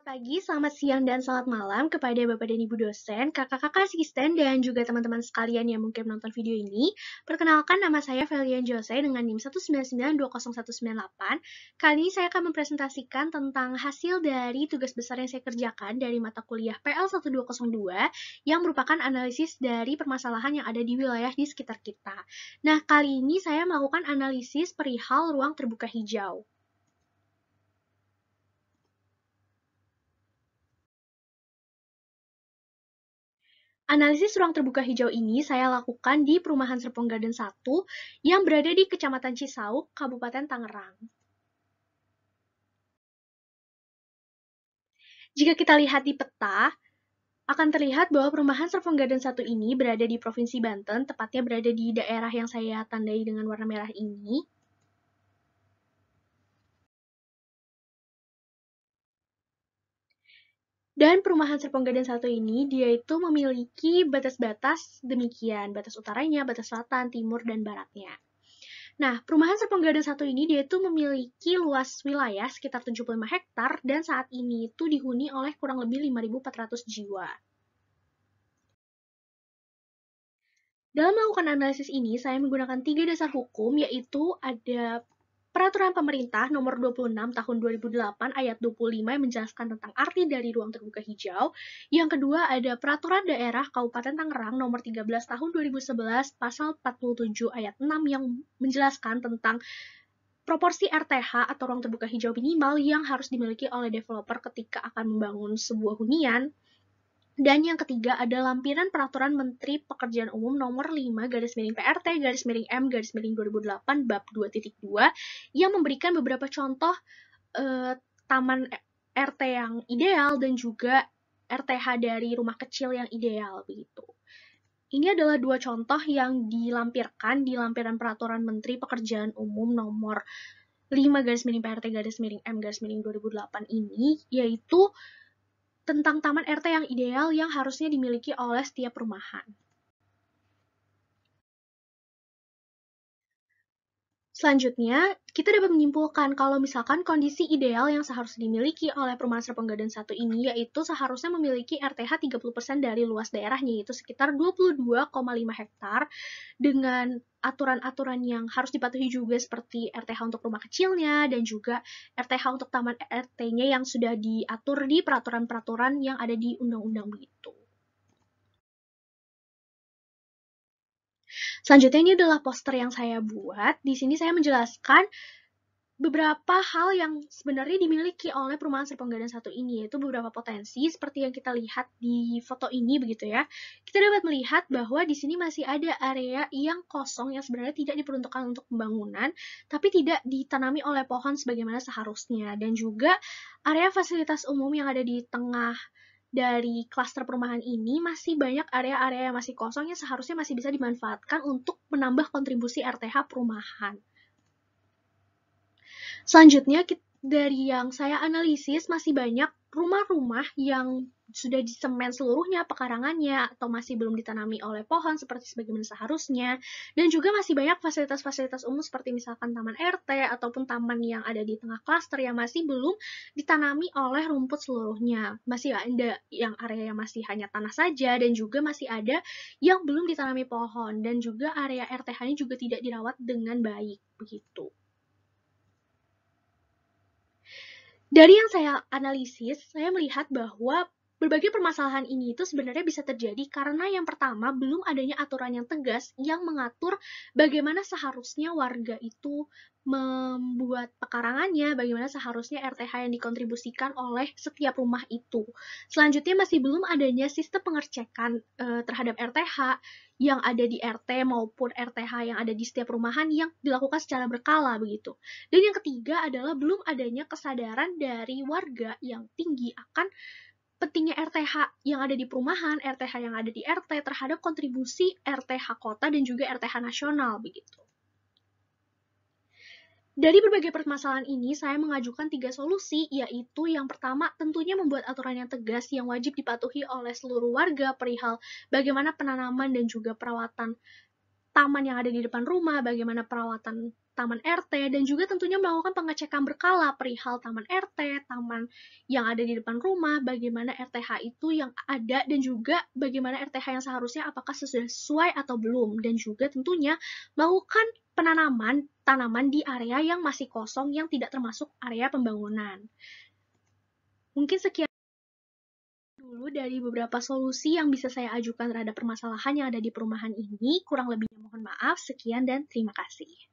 Selamat pagi, selamat siang, dan selamat malam kepada Bapak dan Ibu dosen, kakak-kakak asisten, dan juga teman-teman sekalian yang mungkin menonton video ini. Perkenalkan, nama saya Felian Jose dengan NIM 199200198. Kali ini saya akan mempresentasikan tentang hasil dari tugas besar yang saya kerjakan dari mata kuliah PL 1202 yang merupakan analisis dari permasalahan yang ada di wilayah di sekitar kita. Nah, kali ini saya melakukan analisis perihal ruang terbuka hijau. Analisis ruang terbuka hijau ini saya lakukan di Perumahan Serpong Garden 1 yang berada di Kecamatan Cisauk, Kabupaten Tangerang. Jika kita lihat di peta, akan terlihat bahwa Perumahan Serpong Garden 1 ini berada di Provinsi Banten, tepatnya berada di daerah yang saya tandai dengan warna merah ini. Dan Perumahan Serpong Garden 1 ini, dia itu memiliki batas-batas demikian, batas utaranya, batas selatan, timur, dan baratnya. Nah, Perumahan Serpong Garden 1 ini dia itu memiliki luas wilayah sekitar 75 hektar dan saat ini itu dihuni oleh kurang lebih 5.400 jiwa. Dalam melakukan analisis ini, saya menggunakan 3 dasar hukum, yaitu ada Peraturan Pemerintah Nomor 26 Tahun 2008 Ayat 25 yang menjelaskan tentang arti dari ruang terbuka hijau. Yang kedua ada Peraturan Daerah Kabupaten Tangerang Nomor 13 Tahun 2011 Pasal 47 Ayat 6 yang menjelaskan tentang proporsi RTH atau ruang terbuka hijau minimal yang harus dimiliki oleh developer ketika akan membangun sebuah hunian. Dan yang ketiga ada lampiran Peraturan Menteri Pekerjaan Umum Nomor 5/PRT/M/2008 Bab 2.2 yang memberikan beberapa contoh taman RT yang ideal dan juga RTH dari rumah kecil yang ideal begitu. Ini adalah dua contoh yang dilampirkan di lampiran Peraturan Menteri Pekerjaan Umum Nomor 5/PRT/M/2008 ini, yaitu tentang taman RT yang ideal yang harusnya dimiliki oleh setiap perumahan. Selanjutnya, kita dapat menyimpulkan kalau misalkan kondisi ideal yang seharusnya dimiliki oleh Perumahan Serpong Garden 1 ini yaitu seharusnya memiliki RTH 30% dari luas daerahnya, yaitu sekitar 22,5 hektar, dengan aturan-aturan yang harus dipatuhi juga seperti RTH untuk rumah kecilnya dan juga RTH untuk taman RT-nya yang sudah diatur di peraturan-peraturan yang ada di undang-undang begitu. Selanjutnya ini adalah poster yang saya buat. Di sini saya menjelaskan beberapa hal yang sebenarnya dimiliki oleh Perumahan Serpong Garden 1 ini, yaitu beberapa potensi seperti yang kita lihat di foto ini begitu ya. Kita dapat melihat bahwa di sini masih ada area yang kosong yang sebenarnya tidak diperuntukkan untuk pembangunan, tapi tidak ditanami oleh pohon sebagaimana seharusnya. Dan juga area fasilitas umum yang ada di tengah dari klaster perumahan ini masih banyak area-area yang masih kosong yang seharusnya masih bisa dimanfaatkan untuk menambah kontribusi RTH perumahan. Selanjutnya, dari yang saya analisis masih banyak rumah-rumah yang sudah disemen seluruhnya pekarangannya atau masih belum ditanami oleh pohon seperti sebagaimana seharusnya, dan juga masih banyak fasilitas-fasilitas umum seperti misalkan taman RT ataupun taman yang ada di tengah klaster yang masih belum ditanami oleh rumput seluruhnya. Masih ada yang area yang masih hanya tanah saja dan juga masih ada yang belum ditanami pohon dan juga area RTH-nya juga tidak dirawat dengan baik begitu. Dari yang saya analisis, saya melihat bahwa berbagai permasalahan ini itu sebenarnya bisa terjadi karena yang pertama, belum adanya aturan yang tegas yang mengatur bagaimana seharusnya warga itu membuat pekarangannya, bagaimana seharusnya RTH yang dikontribusikan oleh setiap rumah itu. Selanjutnya masih belum adanya sistem pengecekan terhadap RTH yang ada di RT maupun RTH yang ada di setiap perumahan yang dilakukan secara berkala begitu. Dan yang ketiga adalah belum adanya kesadaran dari warga yang tinggi akan pentingnya RTH yang ada di perumahan, RTH yang ada di RT terhadap kontribusi RTH kota dan juga RTH nasional begitu. Dari berbagai permasalahan ini, saya mengajukan 3 solusi, yaitu yang pertama tentunya membuat aturan yang tegas yang wajib dipatuhi oleh seluruh warga perihal bagaimana penanaman dan juga perawatan taman yang ada di depan rumah, bagaimana perawatan taman RT, dan juga tentunya melakukan pengecekan berkala perihal taman RT, taman yang ada di depan rumah, bagaimana RTH itu yang ada, dan juga bagaimana RTH yang seharusnya apakah sesuai atau belum, dan juga tentunya melakukan penanaman tanaman di area yang masih kosong yang tidak termasuk area pembangunan. Mungkin sekian dulu dari beberapa solusi yang bisa saya ajukan terhadap permasalahan yang ada di perumahan ini. Kurang lebihnya mohon maaf. Sekian dan terima kasih.